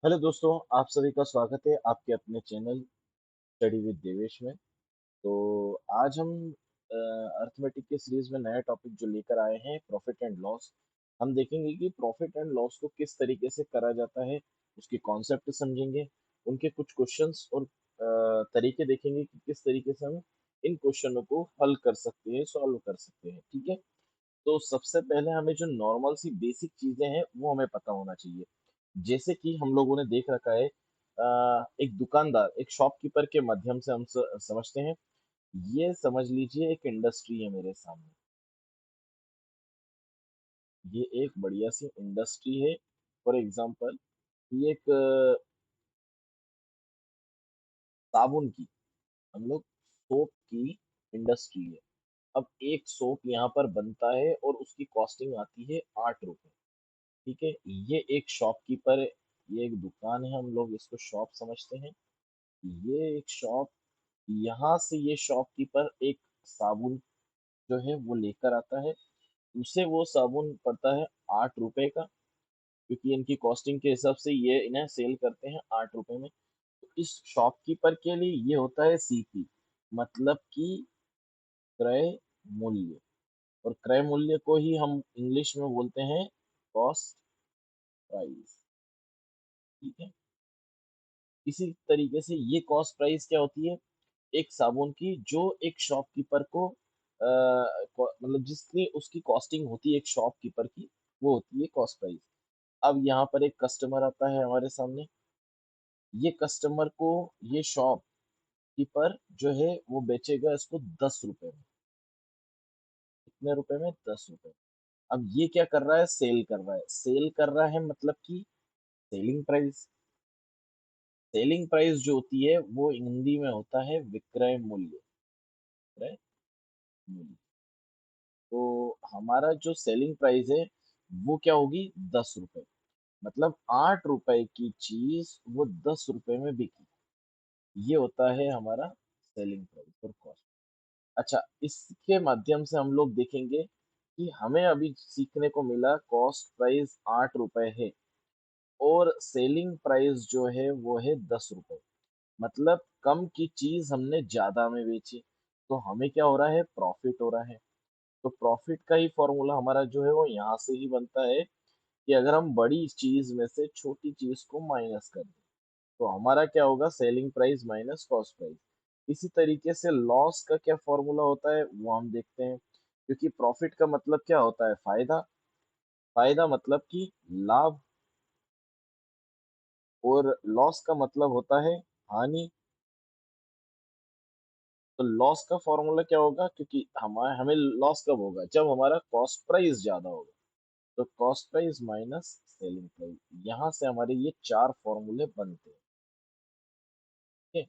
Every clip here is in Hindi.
हेलो दोस्तों, आप सभी का स्वागत है आपके अपने चैनल स्टडी विद देवेश में। तो आज हम अर्थमेटिक के सीरीज में नया टॉपिक जो लेकर आए हैं, प्रॉफिट एंड लॉस। हम देखेंगे कि प्रॉफिट एंड लॉस को किस तरीके से करा जाता है, उसके कॉन्सेप्ट समझेंगे, उनके कुछ क्वेश्चंस और तरीके देखेंगे कि किस तरीके से हम इन क्वेश्चनों को हल कर सकते हैं, सॉल्व कर सकते हैं। ठीक है। तो सबसे पहले हमें जो नॉर्मल सी बेसिक चीजें हैं वो हमें पता होना चाहिए। जैसे कि हम लोगों ने देख रखा है, एक दुकानदार, एक शॉपकीपर के माध्यम से हम समझते हैं। ये समझ लीजिए एक इंडस्ट्री है मेरे सामने। ये एक बढ़िया सी इंडस्ट्री है। फॉर एग्जांपल, ये एक साबुन की, हम लोग सोप की इंडस्ट्री है। अब एक सोप यहाँ पर बनता है और उसकी कॉस्टिंग आती है 8 रुपए। ठीक है। ये एक शॉपकीपर है, ये एक दुकान है, हम लोग इसको शॉप समझते हैं। ये एक शॉप, यहाँ से ये शॉपकीपर एक साबुन जो है वो लेकर आता है। उसे वो साबुन पड़ता है 8 रुपए का, क्योंकि इनकी कॉस्टिंग के हिसाब से ये इन्हें सेल करते हैं 8 रुपए में। तो इस शॉपकीपर के लिए ये होता है सीपी, मतलब कि क्रय मूल्य। और क्रय मूल्य को ही हम इंग्लिश में बोलते हैं कॉस्ट प्राइस। ठीक है। इसी तरीके से ये कॉस्ट प्राइस क्या होती है, एक साबुन की जो एक शॉपकीपर को मतलब जिसकी उसकी कॉस्टिंग होती है एक शॉपकीपर की, वो होती है कॉस्ट प्राइस। अब यहाँ पर एक कस्टमर आता है हमारे सामने। ये कस्टमर को ये शॉपकीपर जो है वो बेचेगा इसको 10 रुपए में। कितने रुपए में? 10 रुपए। अब ये क्या कर रहा है? सेल कर रहा है। सेल कर रहा है मतलब कि सेलिंग प्राइस। सेलिंग प्राइस जो होती है वो हिंदी में होता है विक्रय मूल्य। विक्रय मूल्य। तो हमारा जो सेलिंग प्राइस है वो क्या होगी? 10 रुपए। मतलब 8 रुपए की चीज वो 10 रुपए में बिकी। ये होता है हमारा सेलिंग प्राइस और कॉस्ट। अच्छा, इसके माध्यम से हम लोग देखेंगे कि हमें अभी सीखने को मिला कॉस्ट प्राइस 8 रुपए है और सेलिंग प्राइस जो है वो है 10 रुपए। मतलब कम की चीज हमने ज्यादा में बेची, तो हमें क्या हो रहा है? प्रॉफिट हो रहा है। तो प्रॉफिट का ही फॉर्मूला हमारा जो है वो यहाँ से ही बनता है कि अगर हम बड़ी चीज में से छोटी चीज को माइनस कर दें तो हमारा क्या होगा? Selling price minus cost price. इसी तरीके से लॉस का क्या फॉर्मूला होता है वो हम देखते हैं, क्योंकि प्रॉफिट का मतलब क्या होता है? फायदा। फायदा मतलब कि लाभ। और लॉस का मतलब होता है हानि। तो लॉस का फॉर्मूला क्या होगा? क्योंकि हमारे हमें लॉस कब होगा? जब हमारा कॉस्ट प्राइस ज्यादा होगा। तो cost price minus selling price, यहाँ से हमारे ये चार फॉर्मूले बनते हैं। ठीक है?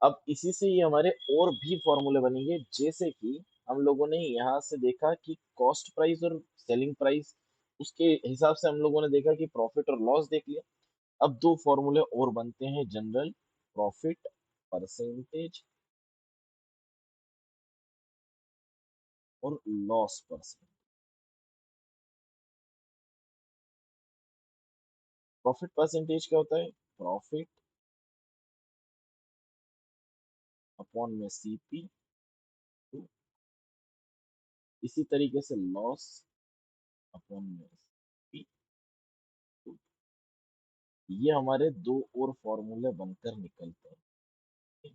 अब इसी से ये हमारे और भी फॉर्मूले बनेंगे, जैसे कि हम लोगों ने यहाँ से देखा कि कॉस्ट प्राइस और सेलिंग प्राइस, उसके हिसाब से हम लोगों ने देखा कि प्रॉफिट और लॉस देख लिया। अब दो फॉर्मूले और बनते हैं जनरल, प्रॉफिट परसेंटेज और लॉस परसेंट। प्रॉफिट परसेंटेज क्या होता है? प्रॉफिट अपॉन में सीपी। इसी तरीके से लॉस अपॉन में सीपी। ये हमारे दो और फॉर्मूले बनकर निकलते हैं।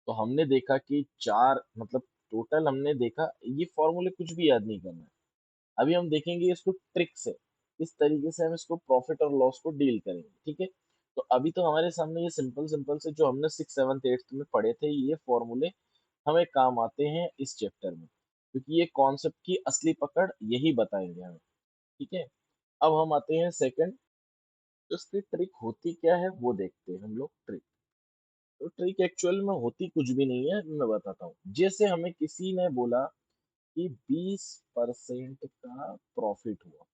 तो हमने देखा कि चार, मतलब टोटल हमने देखा, ये फॉर्मूले कुछ भी याद नहीं करना है। अभी हम देखेंगे इसको ट्रिक से, इस तरीके से हम इसको प्रॉफिट और लॉस को डील करेंगे। ठीक है। तो अभी तो हमारे सामने ये सिंपल सिंपल से जो हमने 6, 7, 8 में पढ़े थे, ये फॉर्मूले हमें काम आते हैं इस चैप्टर में, क्योंकि ये कॉन्सेप्ट की असली पकड़ यही बताएंगे हमें। ठीक है। अब हम आते हैं सेकंड। तो इसकी ट्रिक होती क्या है वो देखते हैं हम लोग। ट्रिक, तो ट्रिक एक्चुअल में होती कुछ भी नहीं है, मैं बताता हूँ। जैसे हमें किसी ने बोला कि 20% का प्रॉफिट हुआ,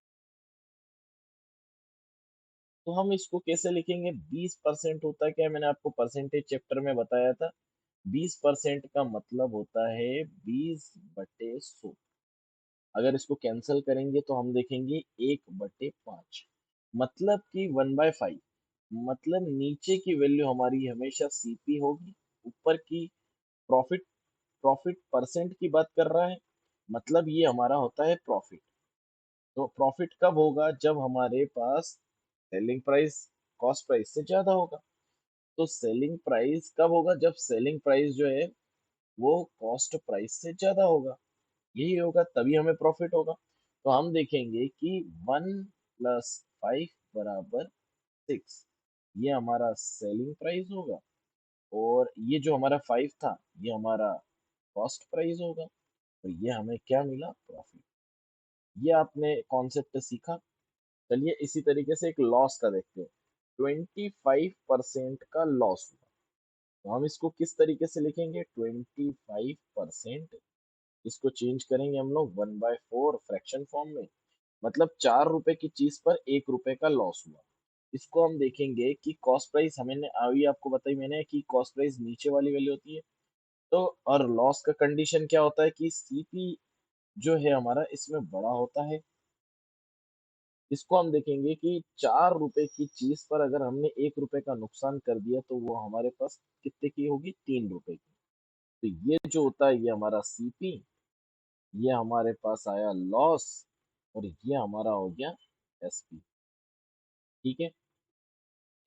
तो हम इसको कैसे लिखेंगे? 20% होता क्या है? मैंने आपको परसेंटेज चैप्टर में बताया था। 20% का मतलब होता है 20/100। अगर इसको कैंसिल करेंगे तो हम देखेंगे 1/5। मतलब कि 1/5, मतलब नीचे की वैल्यू हमारी हमेशा सीपी होगी, ऊपर की प्रॉफिट, प्रॉफिट परसेंट की बात कर रहा है, मतलब ये हमारा होता है प्रॉफिट। तो प्रॉफिट कब होगा? जब हमारे पास सेलिंग प्राइस कॉस्ट प्राइस से ज्यादा होगा। तो सेलिंग प्राइस कब होगा? जब सेलिंग प्राइस जो है वो कॉस्ट प्राइस से ज्यादा होगा, यही होगा, तभी हमें प्रॉफिट होगा। तो हम देखेंगे कि 1 + 5 बराबर 6, ये हमारा सेलिंग प्राइस होगा, और ये जो हमारा 5 था ये हमारा कॉस्ट प्राइस होगा, तो ये हमें क्या मिला? प्रॉफिट। ये आपने कॉन्सेप्ट सीखा। चलिए इसी तरीके से एक लॉस का देखते हैं। 25% का लॉस हुआ, तो हम इसको किस तरीके से लिखेंगे? 25%, इसको चेंज करेंगे हम लोग 1/4 फ्रैक्शन फॉर्म में, मतलब 4 रुपए की चीज पर 1 रुपए का लॉस हुआ। इसको हम देखेंगे कि कॉस्ट प्राइस हमें अभी आपको बताई मैंने कि कॉस्ट प्राइस नीचे वाली वैल्यू होती है। तो और लॉस का कंडीशन क्या होता है कि सीपी जो है हमारा इसमें बड़ा होता है। इसको हम देखेंगे कि 4 रुपए की चीज पर अगर हमने 1 रुपए का नुकसान कर दिया तो वो हमारे पास कितने की होगी? 3 रुपए की। तो ये जो होता है ये हमारा सीपी, ये हमारे पास आया लॉस, और ये हमारा हो गया एसपी। ठीक है,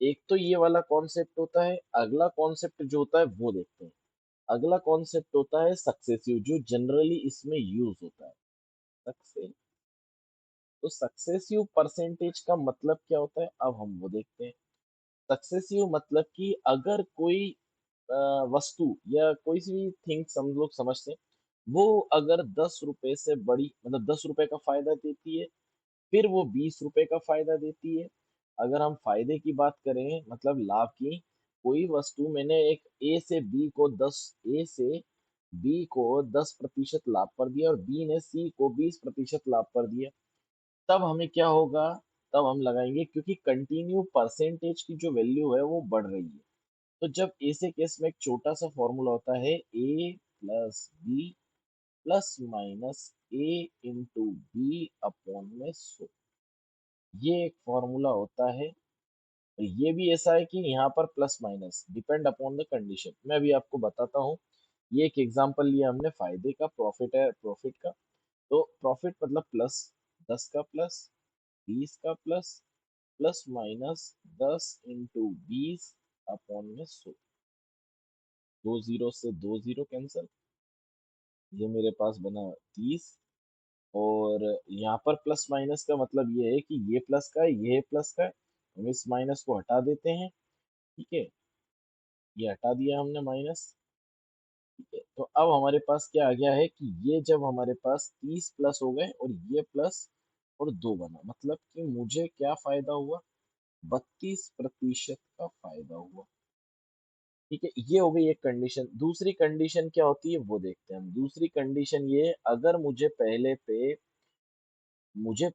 एक तो ये वाला कॉन्सेप्ट होता है। अगला कॉन्सेप्ट जो होता है वो देखते हैं। अगला कॉन्सेप्ट होता है सक्सेसिव, जो जनरली इसमें यूज होता है। सक्सेस, तो सक्सेसिव परसेंटेज का मतलब क्या होता है, अब हम वो देखते हैं। सक्सेसिव मतलब कि अगर कोई अ, वस्तु या कोई सी थिंग्स हम लोग समझते हैं, वो अगर 10 रुपए से बड़ी, मतलब 10 रुपए का फायदा देती है, फिर वो 20 रुपए का फायदा देती है। अगर हम फायदे की बात करें, मतलब लाभ की, कोई वस्तु मैंने एक ए से बी को 10% लाभ पर दिया, और बी ने सी को 20% लाभ पर दिया, तब हमें क्या होगा? तब हम लगाएंगे, क्योंकि कंटिन्यू परसेंटेज की जो वैल्यू है वो बढ़ रही है। तो जब ऐसे केस में एक छोटा सा फॉर्मूला होता है, ए plus B plus minus a into b upon में 100, ये एक फॉर्मूला होता है। और ये भी ऐसा है कि यहाँ पर plus minus depend upon the condition, मैं अभी आपको बताता हूँ। ये एक एग्जांपल लिया हमने फायदे का, प्रॉफिट है, प्रॉफिट का। तो प्रॉफिट मतलब प्लस 10 का प्लस 20 का प्लस प्लस माइनस 10 × 20 अपॉन में 100। दो जीरो से दो जीरो कैंसिल, ये मेरे पास बना 30। और यहाँ पर प्लस माइनस का मतलब ये है कि ये प्लस का है, ये प्लस का है, हम इस माइनस को हटा देते हैं। ठीक है, ये हटा दिया हमने माइनस। ठीक है, तो अब हमारे पास क्या आ गया है कि ये जब हमारे पास 30 प्लस हो गए और ये प्लस और दो बना, मतलब कि मुझे क्या फायदा हुआ? 32% का फायदा हुआ। ठीक है, ये हो गई एक कंडीशन। दूसरी कंडीशन क्या होती है वो देखते हैं हम। दूसरी कंडीशन ये है, अगर मुझे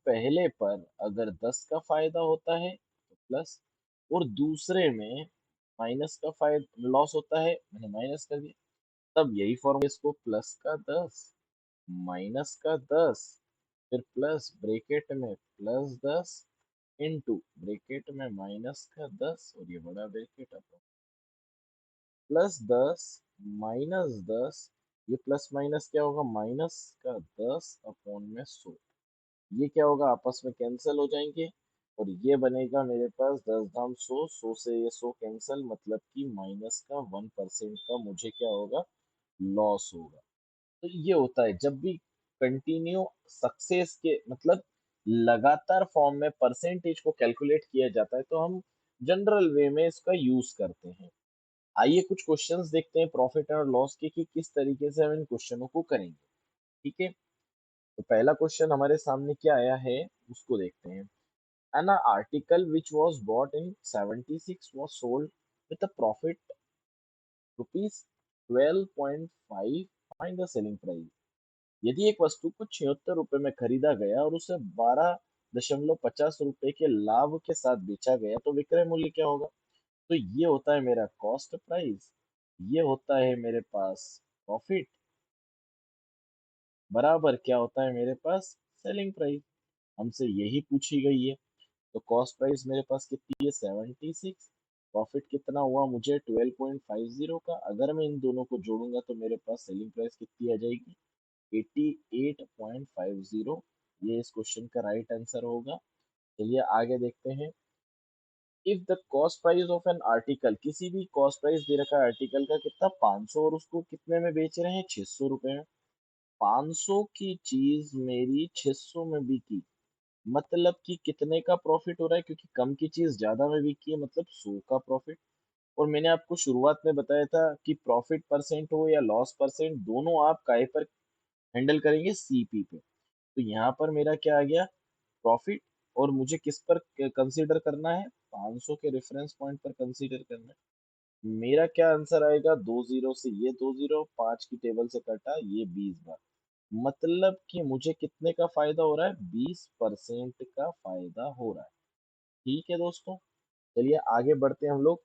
पहले पर अगर 10 का फायदा होता है तो प्लस, और दूसरे में माइनस का फायदा लॉस होता है, मैंने माइनस कर दिया, तब यही फॉर्मूला, इसको प्लस का 10 माइनस का 10, फिर प्लस ब्रेकेट में प्लस 10 इंटू ब्रेकेट में माइनस का 10, और ये बड़ा ब्रेकेट अपॉन +10 -10, ये प्लस माइनस क्या होगा? माइनस का 10 अपॉन में 100, ये क्या होगा? आपस में कैंसिल हो जाएंगे, और ये बनेगा मेरे पास 10 धाम 100, 100 से ये 100 कैंसिल, मतलब कि माइनस का 1% का मुझे क्या होगा? लॉस होगा। तो ये होता है जब भी कंटिन्यू सक्सेस के, मतलब लगातार फॉर्म में परसेंटेज को कैलकुलेट किया जाता है, तो हम जनरल वे में इसका यूज करते हैं। आइए कुछ क्वेश्चंस देखते हैं प्रॉफिट और लॉस के, कि किस तरीके से हम इन क्वेश्चनों को करेंगे। ठीक है, तो पहला क्वेश्चन हमारे सामने क्या आया है उसको देखते हैं। An article which was bought in 76 was sold with a profit rupees 12.5, find the selling price। यदि एक वस्तु को 76 रुपए में खरीदा गया और उसे 12.50 रुपए के लाभ के साथ बेचा गया, तो विक्रय मूल्य क्या होगा? तो ये होता है मेरा कॉस्ट प्राइस, ये होता है मेरे पास प्रॉफिट, बराबर क्या होता है मेरे पास? Selling price. हमसे यही पूछी गई है। तो कॉस्ट प्राइस मेरे पास कितनी है 76, प्रॉफिट कितना हुआ मुझे 12.50 का। अगर मैं इन दोनों को जोड़ूंगा तो मेरे पास सेलिंग प्राइस कितनी आ जाएगी 88.50। ये इस क्वेश्चन का राइट आंसर होगा। चलिए आगे देखते हैं। If the cost price of an article, किसी भी कॉस्ट प्राइस दे रखा है आर्टिकल का कितना 500 और उसको कितने में बेच रहे हैं 600 रुपए में। 500 की चीज मेरी 600 में बिकी, मतलब कि कितने का प्रॉफिट हो रहा है, क्योंकि कम की चीज ज्यादा में बिकी है मतलब 100 का प्रॉफिट। और मैंने आपको शुरुआत में बताया था कि प्रॉफिट परसेंट हो या लॉस परसेंट, दोनों आप काय पर हैंडल करेंगे, सीपी पे। तो यहाँ पर मेरा क्या आ गया प्रॉफिट, और मुझे किस पर कंसीडर करना है 500 के रेफरेंस पॉइंट पर कंसीडर करना है। मेरा क्या आंसर आएगा, 2 जीरो से ये 2 जीरो, 5 की टेबल से कटा ये 20 बार, मतलब कि मुझे कितने का फायदा हो रहा है 20% का फायदा हो रहा है। ठीक है दोस्तों, चलिए आगे बढ़ते हैं हम लोग।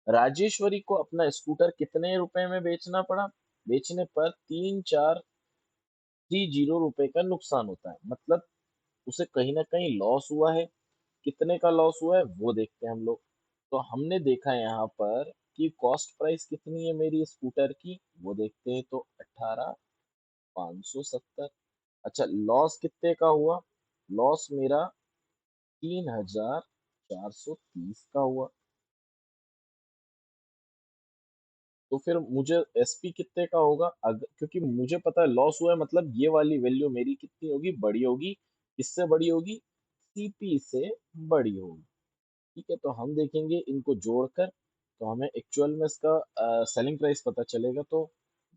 राजेश्वरी को अपना स्कूटर कितने रुपए में बेचना पड़ा, बेचने पर 3430 रुपए का नुकसान होता है, मतलब उसे कहीं ना कहीं लॉस हुआ है। कितने का लॉस हुआ है वो देखते हैं हम लोग। तो हमने देखा यहाँ पर कि कॉस्ट प्राइस कितनी है मेरी स्कूटर की, वो देखते हैं। तो 18,570। अच्छा, लॉस कितने का हुआ, लॉस मेरा 3,430 का हुआ। तो फिर मुझे एसपी कितने का होगा, अगर क्योंकि मुझे पता है लॉस हुआ है, मतलब ये वाली वैल्यू मेरी कितनी होगी, बड़ी होगी। किससे बड़ी होगी, सीपी से बड़ी होगी। ठीक है, तो हम देखेंगे इनको जोड़कर, तो हमें एक्चुअल में इसका सेलिंग प्राइस पता चलेगा। तो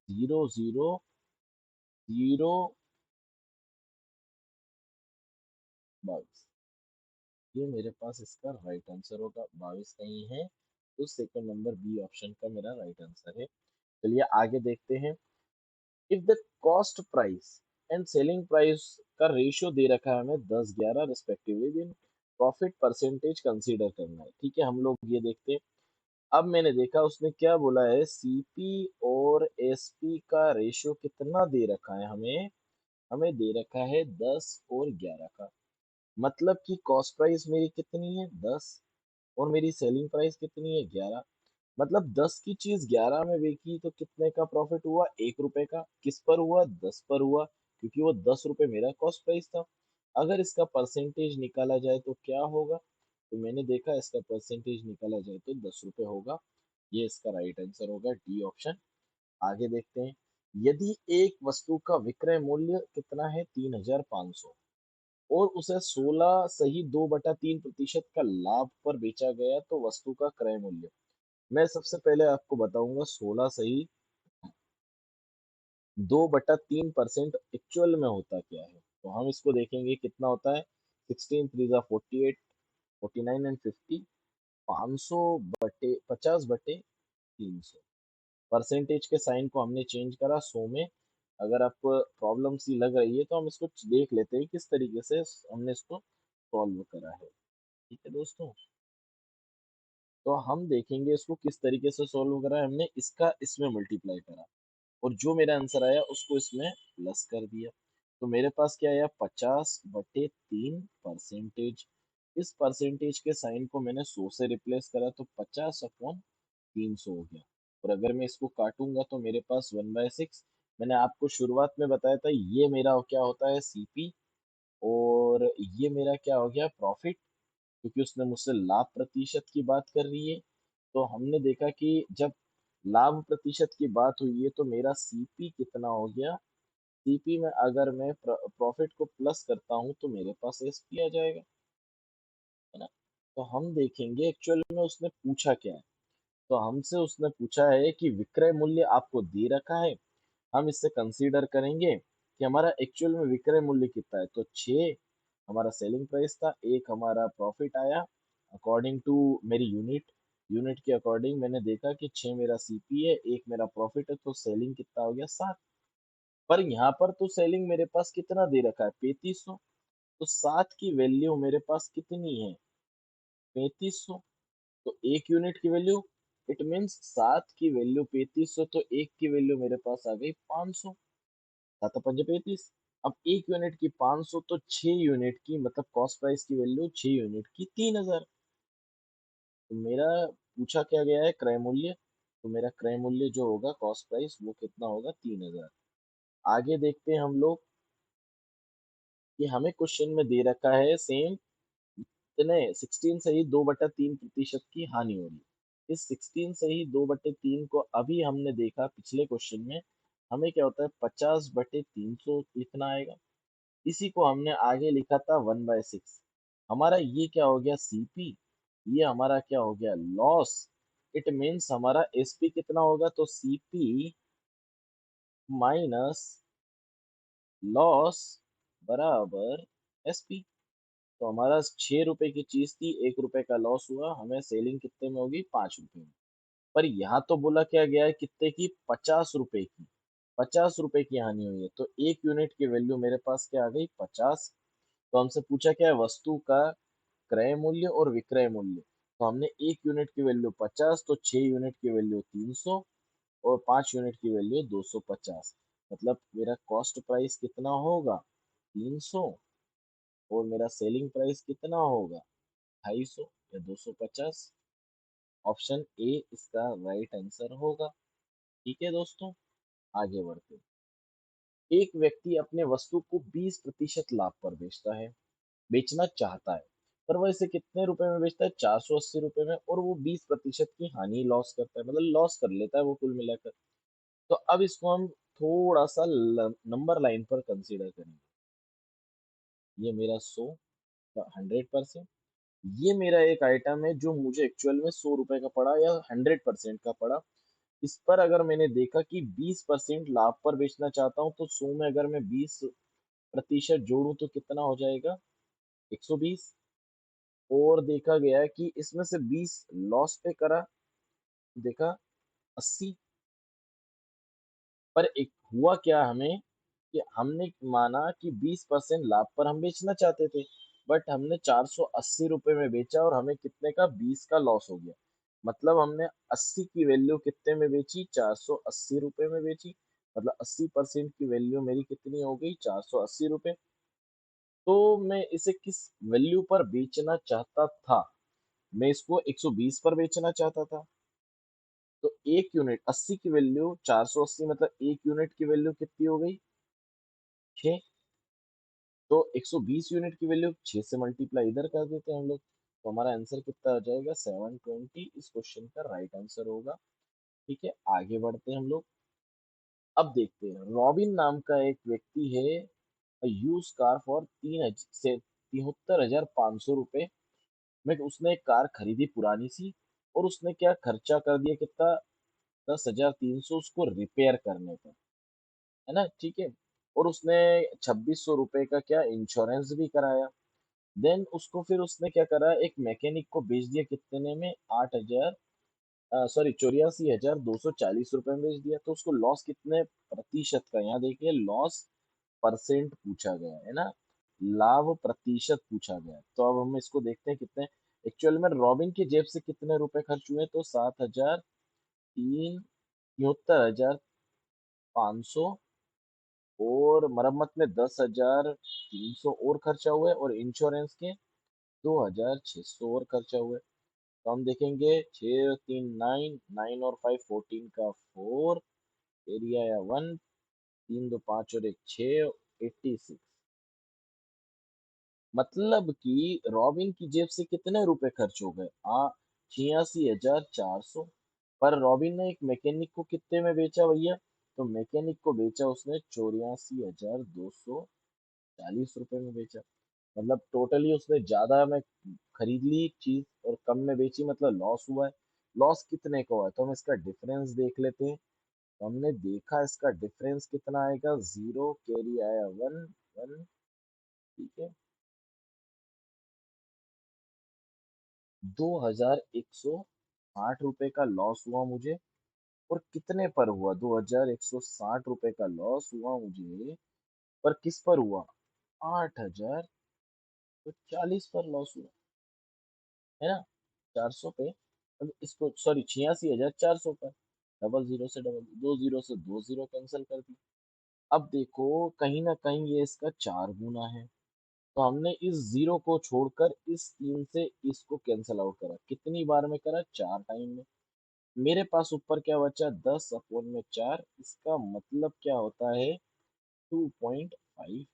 000222, ये मेरे पास इसका राइट आंसर होगा। 22 नहीं है, तो सेकंड नंबर बी ऑप्शन का मेरा राइट आंसर है। चलिए आगे देखते हैं। If the cost price and selling price का रेशियो दे रखा है हमें 10-11 respectively, then profit percentage consider करना है। ठीक है, हम लोग ये देखते हैं। अब मैंने देखा उसने क्या बोला है, सीपी और एसपी का रेशियो कितना दे रखा है हमें, हमें दे रखा है 10 और 11 का। मतलब कि कॉस्ट प्राइस मेरी कितनी है 10, और मेरी सेलिंग प्राइस कितनी है 11। मतलब 10 की चीज 11 में बेची तो कितने का प्रॉफिट हुआ, 1 रुपए का। किस पर हुआ, 10 पर हुआ, क्योंकि वो 10 रुपए मेरा कॉस्ट प्राइस था। अगर इसका परसेंटेज निकाला जाए तो क्या होगा, तो मैंने देखा इसका परसेंटेज निकाला जाए तो 10 रुपए होगा। ये इसका राइट आंसर होगा, डी ऑप्शन। आगे देखते हैं। यदि एक वस्तु का विक्रय मूल्य कितना है 3,500, और उसे 16 सही 2/3% का लाभ पर बेचा गया, तो वस्तु का क्रय मूल्य। मैं सबसे पहले आपको बताऊंगा 16 सही 2/3% एक्चुअल में होता क्या है। तो हम इसको देखेंगे कितना होता है, 16 3 48, 49 एंड 50, 500/50/300। परसेंटेज के साइन को हमने चेंज करा 100 में। अगर आपको प्रॉब्लम सी लग रही है तो हम इसको देख लेते हैं किस तरीके से हमने इसको सॉल्व करा है। ठीक है दोस्तों, तो हम देखेंगे इसको किस तरीके से सॉल्व करा है हमने। इसका इसमें मल्टीप्लाई करा, और जो मेरा आंसर आया उसको इसमें प्लस कर दिया। तो मेरे पास क्या आया 50/3 परसेंटेज। इस परसेंटेज के साइन को मैंने 100 से रिप्लेस करा, तो 50/300 हो गया। और अगर मैं इसको काटूंगा तो मेरे पास 1/6। मैंने आपको शुरुआत में बताया था ये मेरा क्या होता है सीपी, और ये मेरा क्या हो गया प्रॉफिट, क्योंकि उसने मुझसे लाभ प्रतिशत की बात कर रही है। तो हमने देखा कि जब लाभ प्रतिशत की बात हुई है तो मेरा सीपी कितना हो गया, सीपी में अगर मैं प्रॉफिट को प्लस करता हूं तो मेरे पास एसपी आ जाएगा, है ना। तो हम देखेंगे एक्चुअल में उसने पूछा क्या है। तो हमसे उसने पूछा है कि विक्रय मूल्य आपको दे रखा है, हम इससे कंसीडर करेंगे कि हमारा एक्चुअल में विक्रय मूल्य कितना है। तो 6 हमारा सेलिंग प्राइस था, एक हमारा प्रॉफिट आया अकॉर्डिंग टू मेरी यूनिट। यूनिट के अकॉर्डिंग मैंने देखा कि 6 मेरा सीपी है, एक मेरा प्रॉफिट है, तो सेलिंग कितना हो गया 7। पर यहाँ पर तो सेलिंग मेरे पास कितना दे रखा है 3500, तो 7 की वैल्यू मेरे पास कितनी है 3500। तो एक यूनिट की वैल्यू, इट मीन्स 7 की वैल्यू 3500, तो एक की वैल्यू मेरे पास आ गई 500। 7 पंजे 35। अब एक यूनिट की 500, तो 6 यूनिट की मतलब कॉस्ट प्राइस की वैल्यू 6 यूनिट की 3,000। तो मेरा पूछा क्या गया है, क्रय मूल्य। तो मेरा क्रय मूल्य जो होगा कॉस्ट प्राइस वो कितना होगा, 3,000। आगे देखते हैं हम लोग कि हमें क्वेश्चन में दे रखा है सेम, इतने 16 से ही 2/3% की हानि हो रही है। इस 16 से ही 2/3 को अभी हमने देखा पिछले क्वेश्चन में, हमें क्या होता है 50/300 लिखना आएगा। इसी को हमने आगे लिखा था 1/6। हमारा ये क्या हो गया, सीपी। ये हमारा क्या हो गया, लॉस। इट मीन्स हमारा एसपी कितना होगा, तो सीपी माइनस लॉस बराबर एसपी। तो हमारा 6 रुपए की चीज थी, 1 रुपए का लॉस हुआ, हमें सेलिंग कितने में होगी, 5 रुपए में। पर यहाँ तो बोला क्या गया है कितने की, 50 रुपए की। 50 रुपए की हानि हुई है, तो एक यूनिट की वैल्यू मेरे पास क्या आ गई, 50। तो हमसे पूछा क्या है, वस्तु का क्रय मूल्य और विक्रय मूल्य। तो हमने एक यूनिट की वैल्यू 50, तो 6 यूनिट की वैल्यू 300, और 5 यूनिट की वैल्यू 250। मतलब मेरा कॉस्ट प्राइस कितना होगा, 300, और मेरा सेलिंग प्राइस कितना होगा, 250 या 250। ऑप्शन ए इसका राइट आंसर होगा। ठीक है दोस्तों, आगे बढ़ते हैं। एक व्यक्ति अपने वस्तु को 20% लाभ पर बेचना चाहता है, पर वह इसे कितने रुपए में बेचता है, 480 रुपए में, और वो 20% की हानि लॉस करता है, मतलब लॉस कर लेता है वो कुल मिलाकर। तो अब इसको हम थोड़ा सा नंबर लाइन पर कंसीडर करेंगे। ये मेरा 100 का 100%। ये मेरा एक आइटम है जो मुझे एक्चुअल में 100 रुपए का पड़ा या 100% का पड़ा। इस पर अगर मैंने देखा कि 20% लाभ पर बेचना चाहता हूँ, तो 100 में अगर मैं 20% जोड़ूं तो कितना हो जाएगा, 120। और देखा गया है कि इसमें से 20 लॉस पे करा, देखा 80। पर एक हुआ क्या हमें, कि हमने माना कि 20% लाभ पर हम बेचना चाहते थे, बट हमने 480 रुपये में बेचा और हमें कितने का, 20 का लॉस हो गया। मतलब हमने 80 की वैल्यू कितने में बेची, 480 रुपये में बेची। मतलब 80% की वैल्यू मेरी कितनी हो गई, 480 रुपये। तो मैं इसे किस वैल्यू पर बेचना चाहता था, मैं इसको 120 पर बेचना चाहता था। तो एक यूनिट 80 की वैल्यू 480, मतलब एक यूनिट की वैल्यू कितनी हो गई, 6। तो 120 यूनिट की वैल्यू 6 से मल्टीप्लाई इधर कर देते हैं हम लोग, तो हमारा आंसर कितना आ जाएगा, 720 इस क्वेश्चन का राइट आंसर होगा। ठीक है, आगे बढ़ते हैं हम लोग। अब देखते हैं, रॉबिन नाम का एक व्यक्ति है, यूज कार फॉर 73,500 रुपए में उसने एक कार खरीदी पुरानी सी, और उसने क्या खर्चा कर दिया, कितना, 10,300 उसको रिपेयर करने पर, है ना, ठीक है। और उसने 2,600 रुपए का क्या इंश्योरेंस भी कराया। देन उसको फिर उसने क्या करा, एक मैकेनिक को बेच दिया कितने में, 8,000, सॉरी 84,240 रुपए में बेच दिया। तो उसको लॉस कितने प्रतिशत का, यहाँ देखिए लॉस परसेंट पूछा गया है ना, लाभ प्रतिशत पूछा गया है। तो अब हम इसको देखते हैं कितने एक्चुअल में रॉबिन की जेब से कितने रुपए खर्च हुए, तो 7,73,500, और मरम्मत में 10,300 और खर्चा हुआ है, और इंश्योरेंस के 2,600 और खर्चा हुआ है। तो हम देखेंगे, 6 3 9 9 और 5 14 का 4, एरिया या 1, 3 2 5 और 1 6, 86। मतलब कि रॉबिन की जेब से कितने रुपए खर्च हो गए, 86,400। पर रॉबिन ने एक मैकेनिक को कितने में बेचा भैया, तो मैकेनिक को बेचा उसने 84,240 रुपए में बेचा। मतलब टोटली उसने ज्यादा में खरीद ली चीज और कम में बेची, मतलब लॉस हुआ है। लॉस कितने का हुआ है, तो हम इसका डिफरेंस देख लेते हैं। तो हमने देखा इसका डिफरेंस कितना आएगा, 0 कैरी आया 1 1। ठीक है, 2,160 रुपए का लॉस हुआ मुझे। और कितने पर हुआ, 2,160 रुपए का लॉस हुआ मुझे, पर किस पर हुआ, 8,040 पर लॉस हुआ, है ना, 400 पे। अब इसको सॉरी 86,400 पर, डबल जीरो से दो जीरो कैंसिल कर दी। अब देखो कहीं ना कहीं ये इसका 4 गुना है, तो हमने इस जीरो को छोड़कर इस 3 से इसको कैंसिल आउट करा। कितनी बार में करा? 4 टाइम में। मेरे पास ऊपर क्या बचा? 10/4। इसका मतलब क्या होता है? 2.5।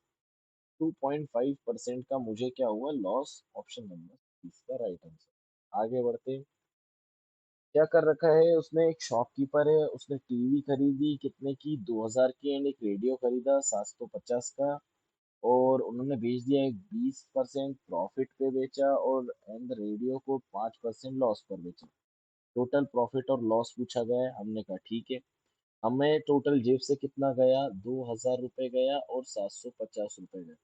2.5% का मुझे क्या हुआ? लॉस। ऑप्शन नंबर इसका राइट आंसर। आगे बढ़ते हैं। क्या कर रखा है उसने? एक शॉपकीपर है, उसने टीवी खरीदी कितने की? 2000 की। एंड एक रेडियो खरीदा 750 का, और उन्होंने बेच दिया एक 20% प्रॉफिट पे बेचा, और एंड रेडियो को 5% लॉस पर बेचा। टोटल प्रॉफिट और लॉस पूछा गया है। हमने कहा ठीक है। हमें टोटल जेब से कितना गया? 2000 रुपये गया और 750 रुपये गया।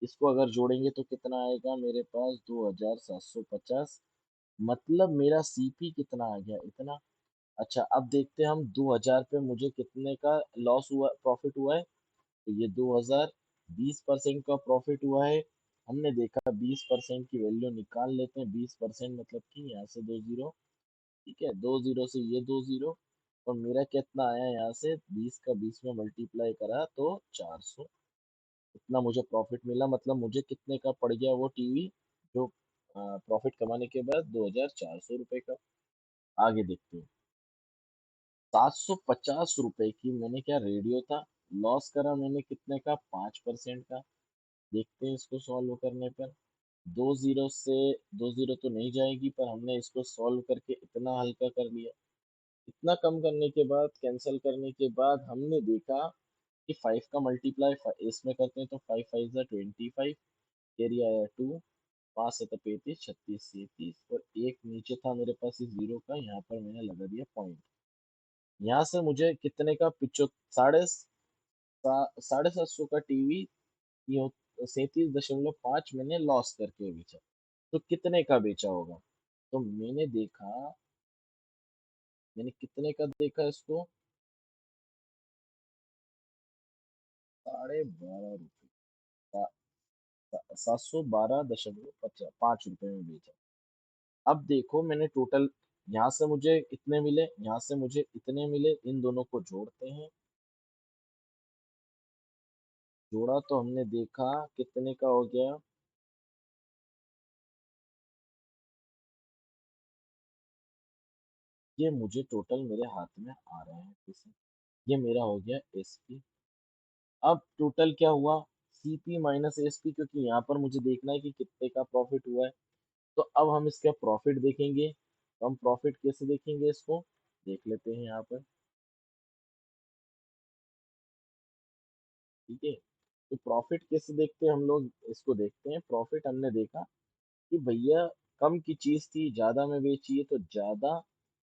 इसको अगर जोड़ेंगे तो कितना आएगा मेरे पास? 2750। मतलब मेरा सीपी कितना आ गया? इतना। अच्छा अब देखते हैं हम 2000 पे मुझे कितने का लॉस हुआ, प्रॉफिट हुआ है। तो ये 2000, 20% का प्रॉफिट हुआ है। हमने देखा 20% की वैल्यू निकाल लेते हैं। 20% मतलब कि यहाँ से 2 जीरो, ठीक है, 2 जीरो से ये 2 जीरो, और मेरा कितना आया यहाँ से? 20 का 20 में मल्टीप्लाई करा तो 400। इतना मुझे प्रॉफिट मिला। मतलब मुझे कितने का पड़ गया वो टीवी, जो प्रॉफिट कमाने के बाद? 2400 रुपये का। आगे देखते हैं। 750 रुपए की मैंने क्या रेडियो था, लॉस करा मैंने कितने का? 5% का। देखते हैं इसको सॉल्व करने पर। 2 जीरो से 2 जीरो तो नहीं जाएगी, पर हमने इसको सॉल्व करके इतना हल्का कर लिया। इतना कम करने के बाद, कैंसिल करने के बाद, हमने देखा कि 5 का मल्टीप्लाई इसमें करते हैं तो 5 5 जा 25, कैरी आया 2, 5 7 35, 36 37, और एक नीचे था मेरे पास इस जीरो का, यहाँ पर मैंने लगा दिया पॉइंट। यहाँ से मुझे कितने का? पिचो साढ़े 700 का टीवी, ये 37.5 मैंने लॉस करके बेचा। तो कितने का बेचा होगा? तो मैंने कितने का देखा इसको? 12.5 रुपये। 712.5 रुपये में बेचा। अब देखो मैंने टोटल, यहाँ से मुझे इतने मिले, यहाँ से मुझे इतने मिले, इन दोनों को जोड़ते हैं। जोड़ा तो हमने देखा कितने का हो गया? ये मुझे टोटल मेरे हाथ में आ रहे हैं किसी। ये मेरा हो गया एसपी। अब टोटल क्या हुआ? सीपी माइनस एसपी, क्योंकि यहाँ पर मुझे देखना है कि कितने का प्रॉफिट हुआ है। तो अब हम इसका प्रॉफिट देखेंगे। तो हम प्रॉफिट कैसे देखेंगे इसको? देख लेते हैं यहाँ पर। ठीक है, तो प्रॉफिट कैसे देखते हैं हम लोग? इसको देखते हैं। प्रॉफिट हमने देखा कि भैया कम की चीज थी, ज्यादा में बेची है, तो ज्यादा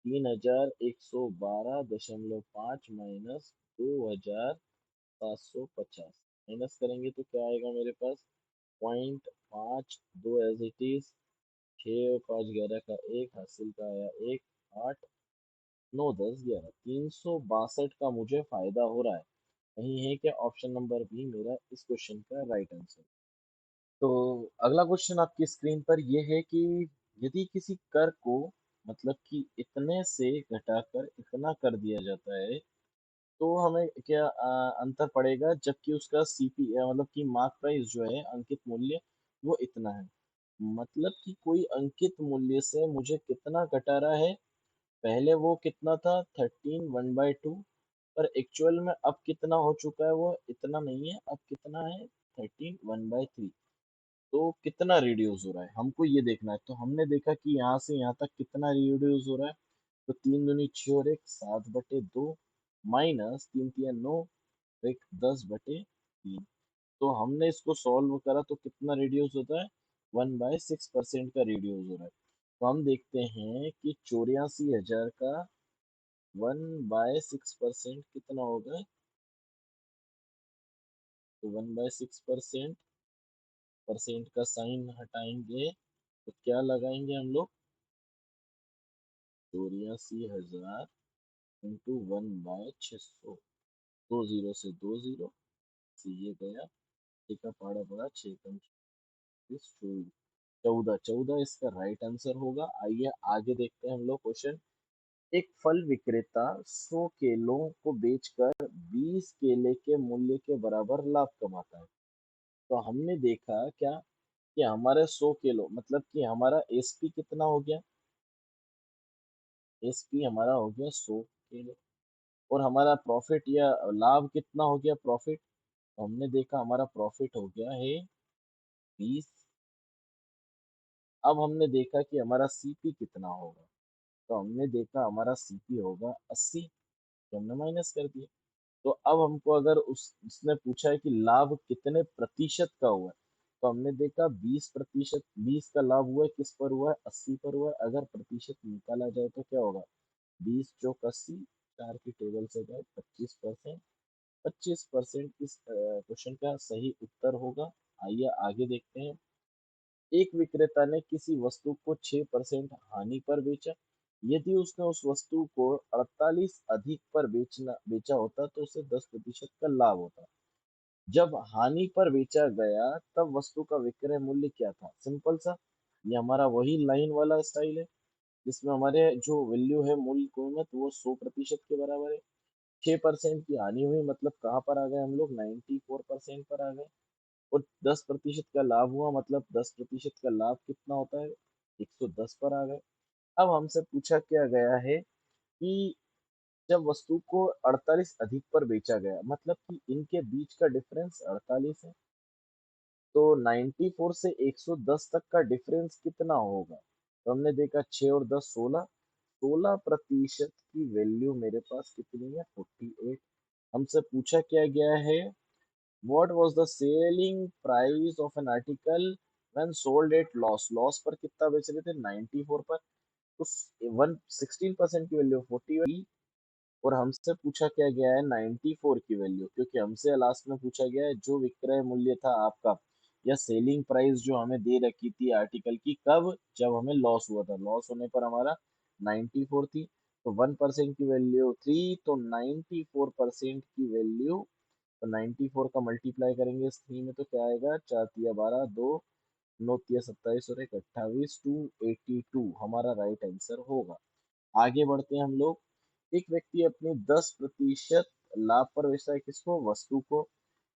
3112.5 माइनस 2750, माइनस करेंगे तो क्या आएगा मेरे पास? 0.5, दो एज इट इज, 6 और 5 11 का एक, हासिल का आया एक, 8 9 10 11, 362 का मुझे फायदा हो रहा है। नहीं है क्या? ऑप्शन नंबर बी मेरा इस क्वेश्चन का राइट आंसर। तो अगला क्वेश्चन आपकी स्क्रीन पर यह है कि यदि किसी कर को, मतलब कि इतने से घटाकर इतना कर दिया जाता है, तो हमें क्या अंतर पड़ेगा, जबकि उसका सीपी मतलब कि मार्क प्राइस जो है, अंकित मूल्य, वो इतना है। मतलब कि कोई अंकित मूल्य से मुझे कितना घटा रहा है? पहले वो कितना था? 13 1/2, पर एक्चुअल में अब कितना हो चुका है? वो इतना नहीं है, अब कितना है? 13 1/3। तो कितना रिड्यूस हो रहा है हमको ये देखना है। तो हमने देखा कि यहाँ से यहाँ तक कितना रिड्यूस हो रहा है। तो 3 दूनी 6 और एक 7/2, माइनस 3 3 9, एक 10/3। तो हमने इसको सॉल्व करा तो कितना रिड्यूस होता है? 1/6% का रिड्यूस हो रहा है। तो हम देखते हैं कि 84,000 का 1/6% कितना होगा। तो 1/6%, परसेंट का साइन हटाएंगे तो क्या लगाएंगे हम लोग? 84,000 इंटू 1/600। 2 जीरो से 2 जीरो, से ये गया। छः का पहाड़ा पड़ा, 6 कम 24, 14। 14 इसका राइट आंसर होगा। आइए आगे देखते हैं हम लोग क्वेश्चन। एक फल विक्रेता 100 केलों को बेचकर 20 केले के मूल्य के बराबर लाभ कमाता है। तो हमने देखा क्या कि हमारे 100 किलो मतलब कि हमारा एसपी कितना हो गया। एसपी हमारा हो गया 100 किलो। और हमारा प्रॉफिट या लाभ कितना हो गया प्रॉफिट। तो हमने देखा हमारा प्रॉफिट हो गया है 20। अब हमने देखा कि हमारा सीपी कितना होगा। तो हमने देखा हमारा सीपी होगा 80। तो हमने माइनस कर दिया। तो अब हमको अगर उसने पूछा है कि लाभ कितने प्रतिशत का हुआ है। तो हमने देखा 20%। 20 का लाभ हुआ है किस पर हुआ है 80 पर हुआ है। अगर प्रतिशत निकाला जाए तो क्या होगा 20 × 80। 4 की टेबल से गए 25%। 25% इस क्वेश्चन का सही उत्तर होगा। आइए आगे देखते हैं। एक विक्रेता ने किसी वस्तु को 6% हानि पर बेचा। यदि उसने उस वस्तु को 48 अधिक पर बेचा होता तो उसे 10% का लाभ होता। जब हानि पर बेचा गया तब वस्तु का विक्रय मूल्य क्या था। सिंपल सा। ये हमारा वही लाइन वाला स्टाइल है जिसमें हमारे जो वैल्यू है मूल्य कीमत वो 100% के बराबर है। 6% की हानि हुई मतलब कहाँ पर आ गए हम लोग 94% पर आ गए। और 10% का लाभ हुआ मतलब 10% का लाभ कितना होता है 110 पर आ गए। अब हमसे पूछा क्या गया है कि जब वस्तु को 48 अधिक पर बेचा गया मतलब कि इनके बीच का डिफरेंस 48 है। तो 94 से 110 तक का डिफरेंस कितना होगा। तो हमने देखा 6 और 10 16। 16% की वैल्यू मेरे पास कितनी है 48। हमसे पूछा क्या गया है What was the selling price of an article when sold at loss? Loss पर कितना बेच रहे थे 94 पर। तो 16% की वैल्यू 40। और हमसे पूछा क्या गया है 94 की वैल्यू क्योंकि हमसे लास्ट में पूछा गया है जो विक्रय मूल्य था आपका या सेलिंग प्राइस जो हमें दे रखी थी आर्टिकल की कब जब हमें लॉस हुआ था। लॉस होने पर हमारा 94 थी। तो 1% की वैल्यू 3 तो 94% की वैल्यू। तो 94 का मल्टीप्लाई करेंगे इस 3 में तो क्या आएगा 4 तिया 12 2 9 तिया 27 और 1 28 282 हमारा राइट आंसर होगा। आगे बढ़ते हैं हम लोग। एक व्यक्ति अपने 10% लाभ पर बेचता है किसको वस्तु को।